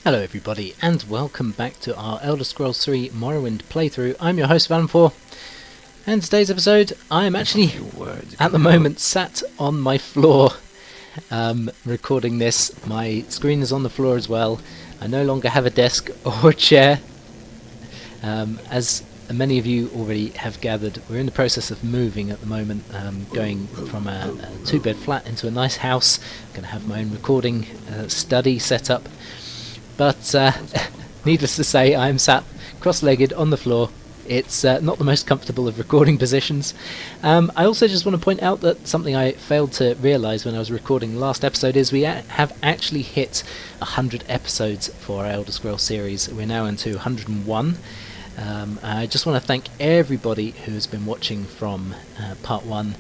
Hello everybody, and welcome back to our Elder Scrolls 3 Morrowind playthrough. I'm your host Valenfor, and today's episode I am actually, at the moment, sat on my floor recording this. My screen is on the floor as well. I no longer have a desk or a chair. As many of you already have gathered, we're in the process of moving at the moment, going from a two-bed flat into a nice house. I'm going to have my own recording study set up. But needless to say, I am sat cross-legged on the floor. It's not the most comfortable of recording positions. I also just want to point out that something I failed to realise when I was recording the last episode is we have actually hit 100 episodes for our Elder Scrolls series. We're now into 101. I just want to thank everybody who has been watching from part 1.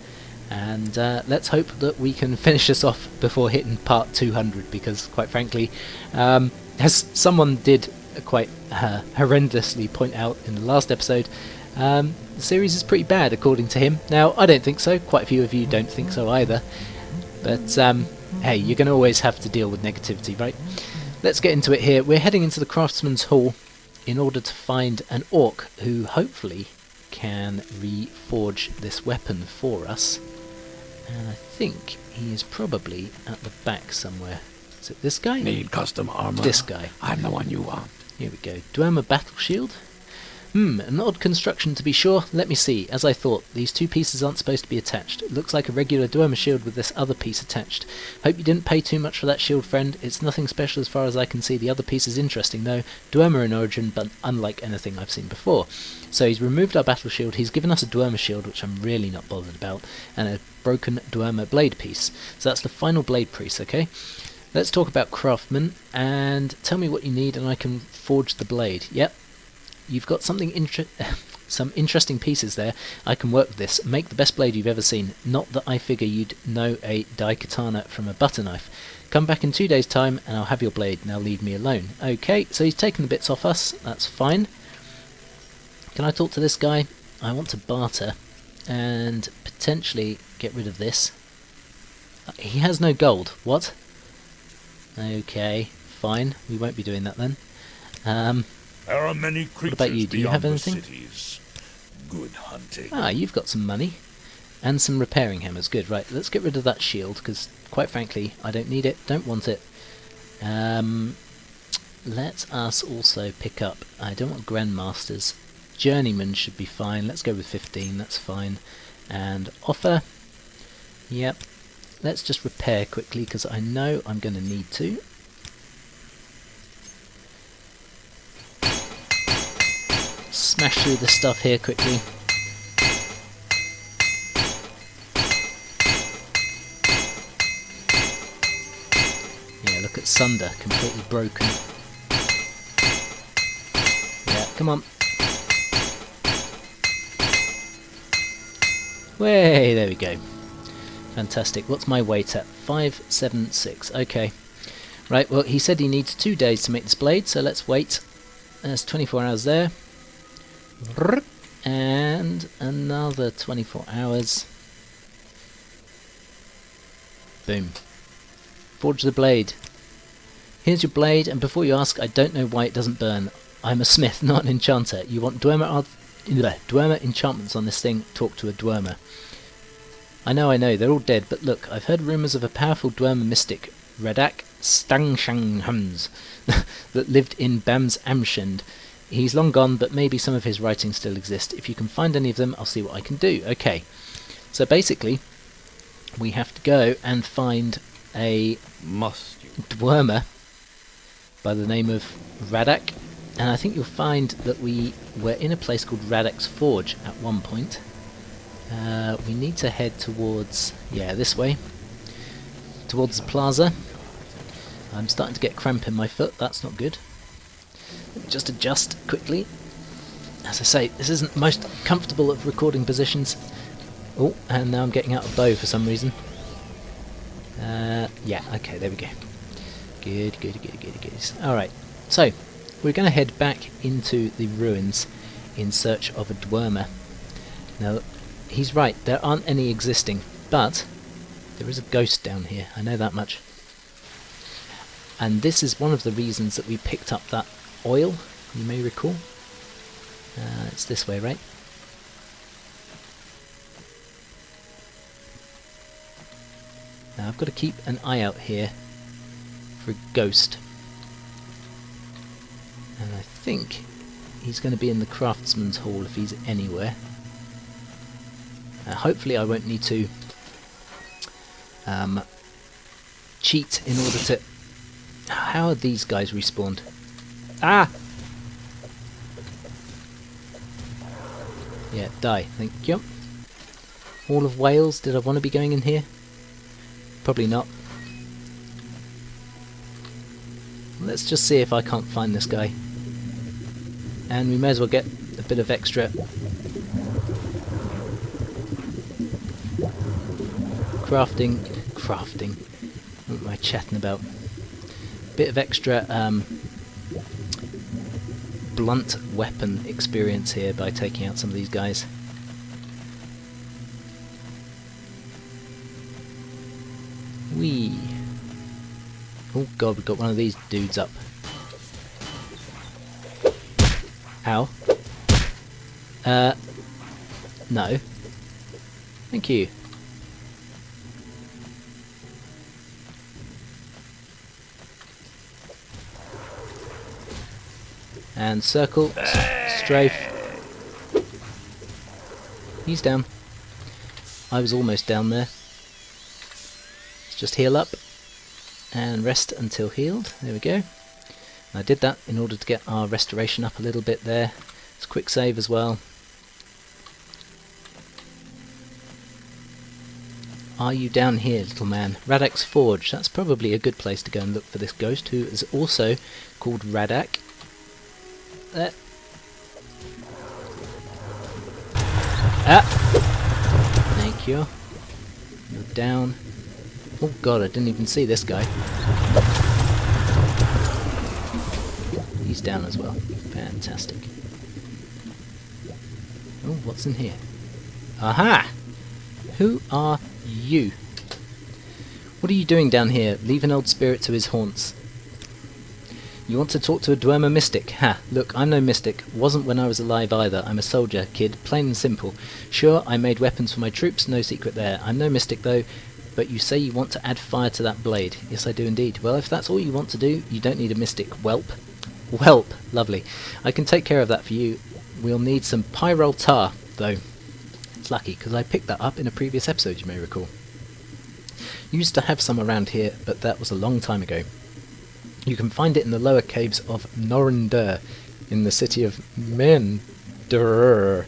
And let's hope that we can finish this off before hitting part 200, because quite frankly, as someone did quite horrendously point out in the last episode, the series is pretty bad according to him. Now, I don't think so. Quite a few of you don't think so either. But hey, you're going to always have to deal with negativity, right? Let's get into it here. We're heading into the Craftsman's Hall in order to find an orc who hopefully can reforge this weapon for us. And I think he is probably at the back somewhere. Is it this guy? Need custom armor? This guy. I'm the one you want. Here we go. Dwemer battle shield? An odd construction to be sure. Let me see. As I thought, these two pieces aren't supposed to be attached. It looks like a regular Dwemer shield with this other piece attached. Hope you didn't pay too much for that shield, friend. It's nothing special as far as I can see. The other piece is interesting, though. Dwemer in origin, but unlike anything I've seen before. So he's removed our battle shield. He's given us a Dwemer shield, which I'm really not bothered about, and a broken Dwemer blade piece. So that's the final blade piece, okay? Let's talk about craftsman, and tell me what you need and I can forge the blade. Yep. You've got something some interesting pieces there. I can work with this. Make the best blade you've ever seen. Not that I figure you'd know a daikatana from a butter knife. Come back in 2 days' time and I'll have your blade. Now leave me alone. Okay, so he's taken the bits off us. That's fine. Can I talk to this guy? I want to barter and potentially get rid of this. He has no gold. What? Okay, fine. We won't be doing that then. There are many creatures. What about you? Do you have anything? Cities. Good hunting. Ah, you've got some money. And some repairing hammers. Good, right. Let's get rid of that shield, because, quite frankly, I don't need it. Don't want it. Let us also pick up... I don't want Grandmasters. Journeyman should be fine. Let's go with 15. That's fine. And offer. Yep. Let's just repair quickly, because I know I'm going to need to. Smash through the stuff here quickly. Yeah, look at Sunder, completely broken. Yeah, come on. Way, there we go. Fantastic. What's my weight at? 576. Okay. Right, well, he said he needs 2 days to make this blade, so let's wait. There's 24 hours there. And another 24 hours. Boom. Forge the blade. Here's your blade, and before you ask, I don't know why it doesn't burn. I'm a smith, not an enchanter. You want Dwemer enchantments on this thing? Talk to a Dwemer. I know, they're all dead, but look, I've heard rumours of a powerful Dwemer mystic, Radak Stangshanghams, that lived in Bams Amshend. He's long gone, but maybe some of his writings still exist. If you can find any of them, I'll see what I can do. Okay, so basically, we have to go and find a Dwemer by the name of Radak, and I think you'll find that we were in a place called Radak's Forge at one point. We need to head towards, yeah, this way, towards the plaza. I'm starting to get cramp in my foot, that's not good. Let me just adjust quickly. As I say, this isn't the most comfortable of recording positions. Oh, and now I'm getting out of bow for some reason. Yeah, okay, there we go. Good. Alright, so, we're going to head back into the ruins in search of a Dwemer. Now, he's right, there aren't any existing, but there is a ghost down here, I know that much. And this is one of the reasons that we picked up that oil, you may recall. It's this way, right? Now I've got to keep an eye out here for a ghost. And I think he's going to be in the craftsman's hall if he's anywhere. Hopefully I won't need to cheat in order to... How are these guys respawned? Ah! Yeah, die. Thank you. Hall of Whales. Did I want to be going in here? Probably not. Let's just see if I can't find this guy. And we may as well get a bit of extra crafting. What am I chatting about? Bit of extra blunt weapon experience here by taking out some of these guys. Whee! Oh god, we've got one of these dudes up. Ow. No. Thank you. And circle, strafe. He's down. I was almost down there. Let's just heal up and rest until healed. There we go. And I did that in order to get our restoration up a little bit there. It's a quick save as well. Are you down here, little man? Radak's Forge. That's probably a good place to go and look for this ghost, who is also called Radak. There. Ah! Thank you. You're down. Oh god, I didn't even see this guy. He's down as well. Fantastic. Oh, what's in here? Aha! Who are you? What are you doing down here? Leave an old spirit to his haunts. You want to talk to a Dwemer mystic? Ha! Look, I'm no mystic. Wasn't when I was alive either. I'm a soldier, kid. Plain and simple. Sure, I made weapons for my troops. No secret there. I'm no mystic, though. But you say you want to add fire to that blade. Yes, I do indeed. Well, if that's all you want to do, you don't need a mystic. Whelp. Whelp. Lovely. I can take care of that for you. We'll need some pyrol tar, though. It's lucky, because I picked that up in a previous episode, you may recall. Used to have some around here, but that was a long time ago. You can find it in the lower caves of Norrönder, in the city of Mendur.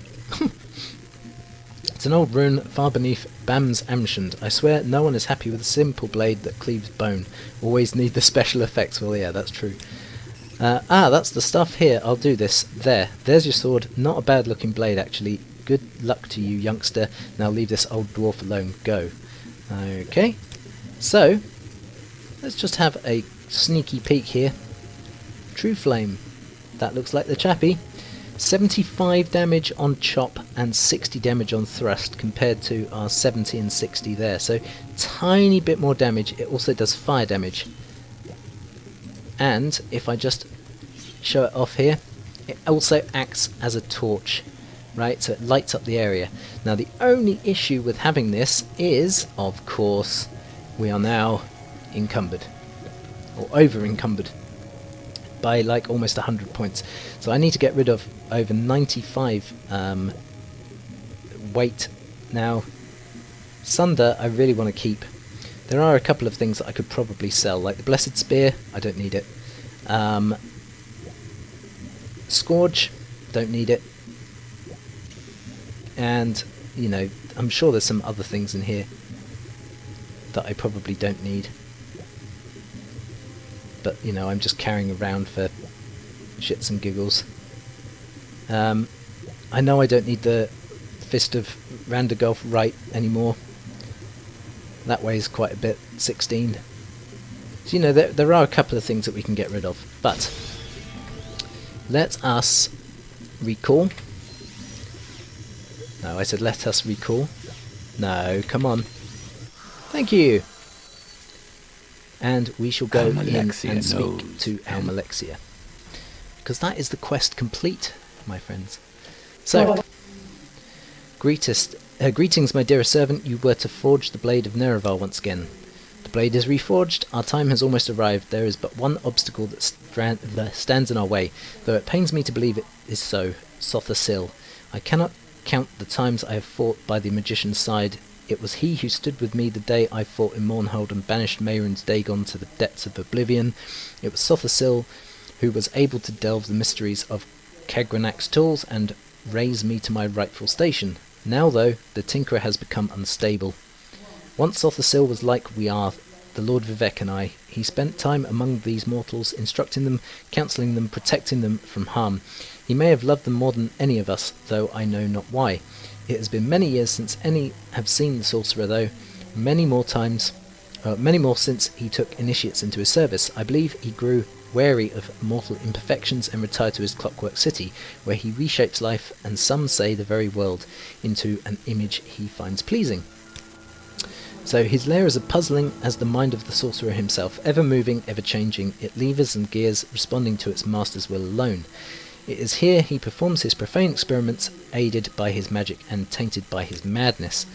It's an old ruin far beneath Bams Amshund. I swear no one is happy with a simple blade that cleaves bone. Always need the special effects. Well, yeah, that's true. That's the stuff here. I'll do this. There's your sword. Not a bad looking blade, actually. Good luck to you, youngster. Now leave this old dwarf alone. Go. Okay. So, let's just have a sneaky peek here. True Flame. That looks like the chappie. 75 damage on chop and 60 damage on thrust compared to our 70 and 60 there. So, tiny bit more damage. It also does fire damage. And, if I just show it off here, it also acts as a torch. Right, so it lights up the area. Now the only issue with having this is, of course, we are now encumbered. Or over encumbered. By like almost 100 points. So I need to get rid of over 95 weight. Now, Sunder I really want to keep. There are a couple of things that I could probably sell, like the Blessed Spear, I don't need it. Scourge, don't need it. And, you know, I'm sure there's some other things in here that I probably don't need. But, you know, I'm just carrying around for shits and giggles. I know I don't need the Fist of Randagolf right anymore. That weighs quite a bit, 16. So, you know, there are a couple of things that we can get rid of. But, let us recall. No, I said let us recall. No, come on. Thank you. and we shall go in Almalexia and speak knows, to and- Almalexia. Because that is the quest complete, my friends. So, greetings, my dearest servant. You were to forge the blade of Nerevar once again. The blade is reforged. Our time has almost arrived. There is but one obstacle that stands in our way, though it pains me to believe it is so. Sothasil. I cannot count the times I have fought by the magician's side. It was he who stood with me the day I fought in Mournhold and banished Mehrunes Dagon to the depths of oblivion. It was Sothasil who was able to delve the mysteries of Kagranak's tools and raise me to my rightful station. Now, though, the Tinkerer has become unstable. Once Sothasil was like we are, the Lord Vivek and I. He spent time among these mortals, instructing them, counselling them, protecting them from harm. He may have loved them more than any of us, though I know not why. It has been many years since any have seen the sorcerer, though. Many more since he took initiates into his service. I believe he grew wary of mortal imperfections and retired to his clockwork city, where he reshapes life, and some say the very world, into an image he finds pleasing. So his lair is as puzzling as the mind of the sorcerer himself, ever moving, ever changing, it levers and gears, responding to its master's will alone. It is here he performs his profane experiments, aided by his magic and tainted by his madness.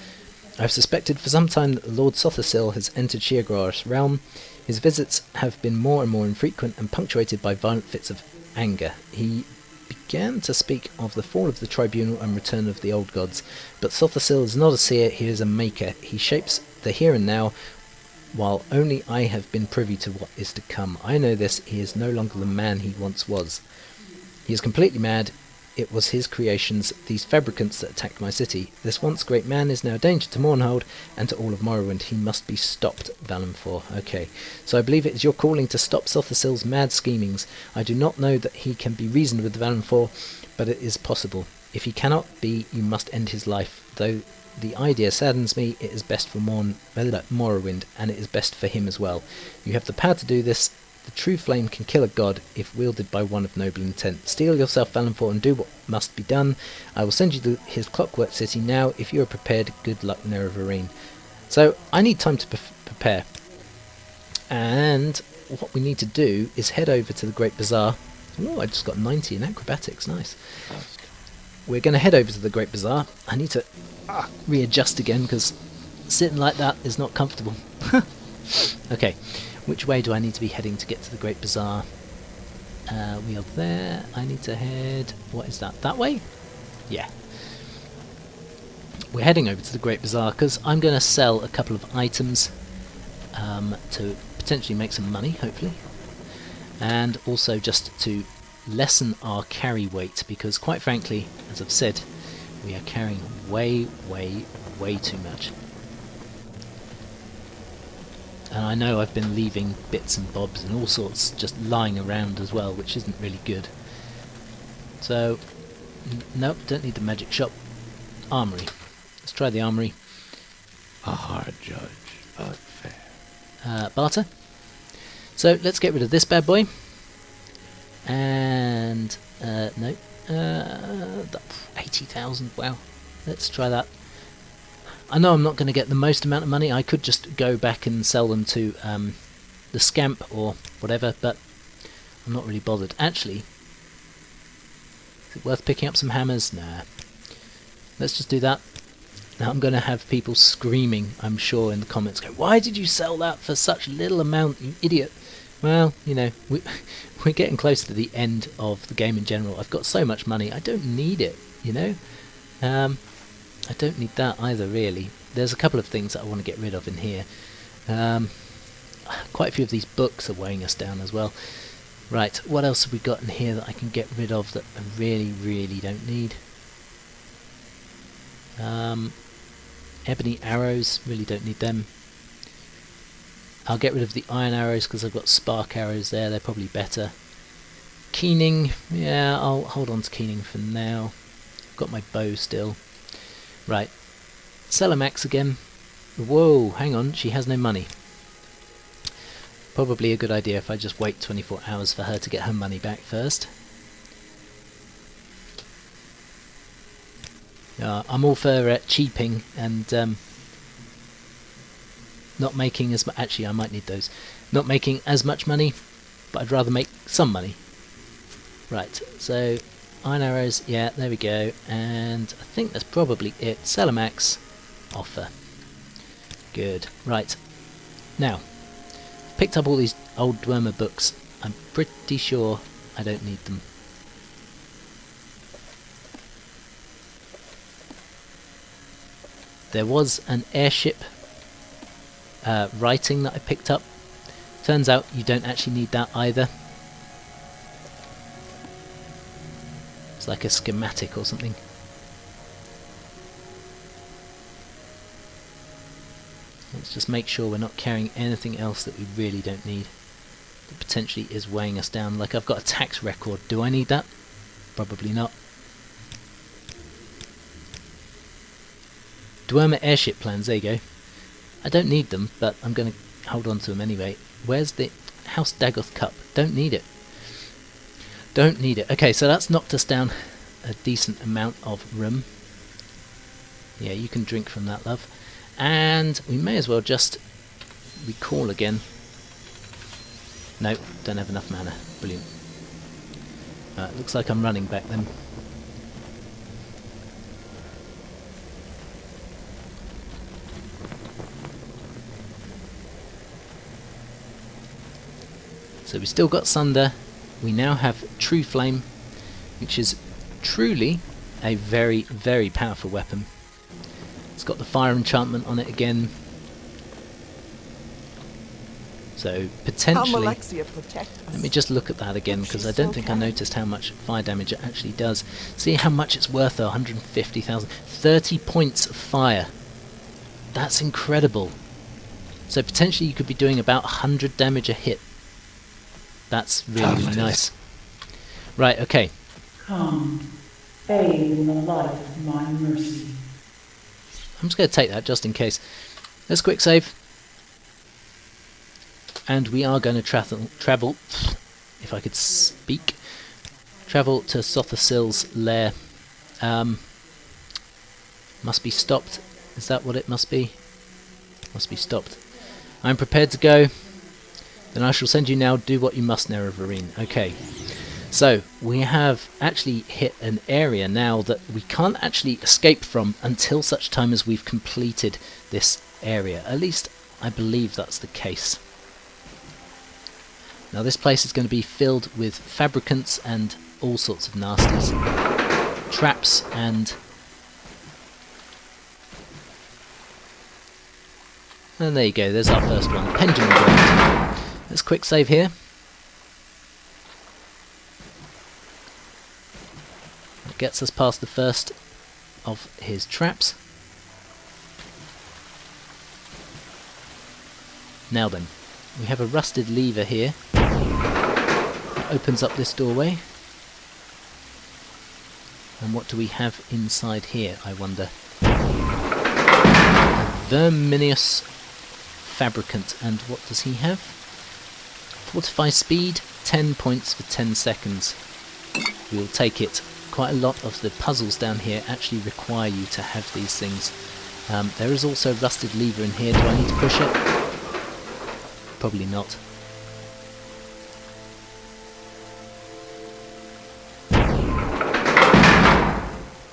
I have suspected for some time that the Lord Sothasil has entered Sheogar's realm. His visits have been more and more infrequent and punctuated by violent fits of anger. He began to speak of the fall of the tribunal and return of the old gods, but Sothasil is not a seer, he is a maker. He shapes the here and now, while only I have been privy to what is to come. I know this, he is no longer the man he once was. He is completely mad. It was his creations, these fabricants, that attacked my city. This once great man is now a danger to Mournhold and to all of Morrowind. He must be stopped, Valenfor. Okay, so I believe it is your calling to stop Sothasil's mad schemings. I do not know that he can be reasoned with, Valenfor, but it is possible. If he cannot be, you must end his life. Though the idea saddens me, it is best for Morrowind, and it is best for him as well. You have the power to do this. The true flame can kill a god if wielded by one of noble intent. Steel yourself, Valenfor, and do what must be done. I will send you to his clockwork city now. If you are prepared, good luck, Nerevarine. So I need time to prepare. And what we need to do is head over to the Great Bazaar. Oh, I just got 90 in acrobatics. Nice. We're going to head over to the Great Bazaar. I need to readjust again because sitting like that is not comfortable. Okay. Which way do I need to be heading to get to the Great Bazaar? We are there. I need to head... What is that? That way? Yeah. We're heading over to the Great Bazaar because I'm going to sell a couple of items to potentially make some money, hopefully. And also just to lessen our carry weight because, quite frankly, as I've said, we are carrying way, way, way too much. And I know I've been leaving bits and bobs and all sorts just lying around as well, which isn't really good. So, nope, don't need the magic shop. Armory. Let's try the armory. A hard judge, but fair. Barter. So, let's get rid of this bad boy. And, no. 80,000, wow. Let's try that. I know I'm not going to get the most amount of money. I could just go back and sell them to the Scamp or whatever, but I'm not really bothered. Actually, is it worth picking up some hammers? Nah. Let's just do that. Now I'm going to have people screaming, I'm sure, in the comments, go, why did you sell that for such little amount, you idiot? Well, you know, we're getting close to the end of the game in general. I've got so much money, I don't need it, you know? I don't need that either, really. There's a couple of things that I want to get rid of in here. Quite a few of these books are weighing us down as well. Right, what else have we got in here that I can get rid of that I really, really don't need? Ebony arrows, really don't need them. I'll get rid of the iron arrows because I've got spark arrows there, they're probably better. Keening, yeah, I'll hold on to keening for now. I've got my bow still. Right, sell a max again. Whoa, hang on, she has no money. Probably a good idea if I just wait 24 hours for her to get her money back first. I'm all for cheaping and not making as much. Actually, I might need those. Not making as much money, but I'd rather make some money. Right, so iron arrows, yeah, there we go. And I think that's probably it. Celamax, offer. Good. Right. Now, picked up all these old Dwemer books. I'm pretty sure I don't need them. There was an airship writing that I picked up. Turns out you don't actually need that either. It's like a schematic or something. Let's just make sure we're not carrying anything else that we really don't need. That potentially is weighing us down. Like I've got a tax record. Do I need that? Probably not. Dwemer airship plans, there you go. I don't need them, but I'm going to hold on to them anyway. Where's the House Dagoth cup? Don't need it. Don't need it. Okay, so that's knocked us down a decent amount of room. Yeah, you can drink from that, love. And we may as well just recall again. No, don't have enough mana. Brilliant. Looks like I'm running back then. So we still got Sunder. We now have True Flame, which is truly a very, very powerful weapon. It's got the fire enchantment on it again. So potentially, let me just look at that again, because I don't think I noticed how much fire damage it actually does. See how much it's worth though, 150,000. 30 points of fire. That's incredible. So potentially you could be doing about 100 damage a hit. That's really, really nice. Right, okay. Come, aid in the light of my mercy. I'm just going to take that just in case. Let's quick save. And we are going to travel, if I could speak, travel to Sothasil's lair. Must be stopped. Is that what it must be? Must be stopped. I'm prepared to go. Then I shall send you now. Do what you must, Nerevarine. Okay. So, we have actually hit an area now that we can't actually escape from until such time as we've completed this area. At least, I believe that's the case. Now this place is going to be filled with fabricants and all sorts of nasties. Traps and there you go, there's our first one. Pendulum Blade. Let's quick save here. That gets us past the first of his traps. Now then, we have a rusted lever here. That opens up this doorway. And what do we have inside here, I wonder? A verminous fabricant. And what does he have? Fortify speed, 10 points for 10 seconds. We'll take it. Quite a lot of the puzzles down here actually require you to have these things. There is also a rusted lever in here. Do I need to push it? Probably not.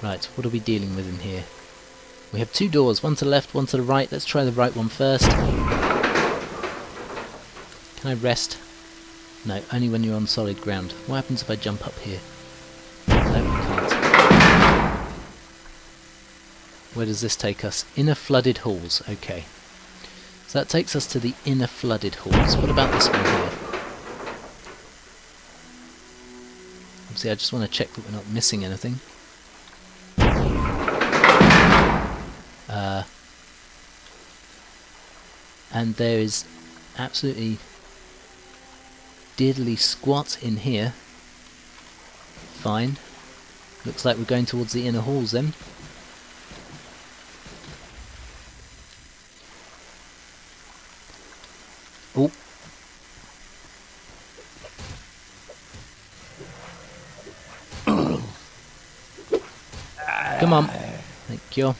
Right, what are we dealing with in here? We have two doors, one to the left, one to the right. Let's try the right one first. Can I rest? No, only when you're on solid ground. What happens if I jump up here? No, I can't. Where does this take us? Inner flooded halls. Okay. So that takes us to the inner flooded halls. What about this one here? Obviously I just want to check that we're not missing anything. And there is absolutely diddly squat in here. Fine. Looks like we're going towards the inner halls then. Oh. Come on. Thank you.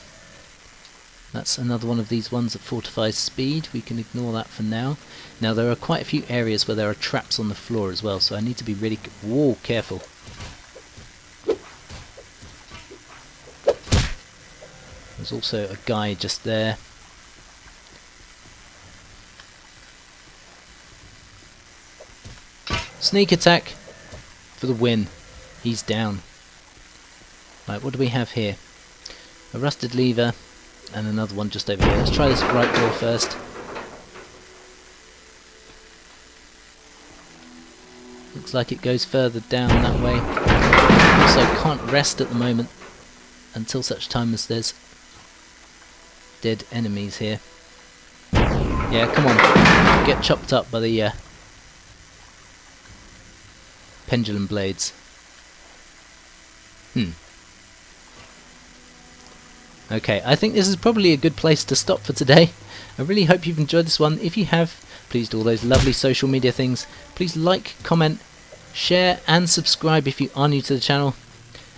That's another one of these ones that fortifies speed. We can ignore that for now. Now there are quite a few areas where there are traps on the floor as well, so I need to be really careful. There's also a guy just there. Sneak attack for the win. He's down. Right, what do we have here? A rusted lever and another one just over here. Let's try this right door first. Looks like it goes further down that way. Also can't rest at the moment until such time as there's dead enemies here. Yeah, come on. Get chopped up by the pendulum blades. Okay, I think this is probably a good place to stop for today. I really hope you've enjoyed this one. If you have, please do all those lovely social media things. Please like, comment, share and subscribe if you are new to the channel.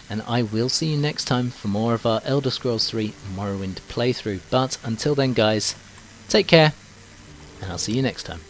And I will see you next time for more of our Elder Scrolls 3 Morrowind playthrough. But until then guys, take care and I'll see you next time.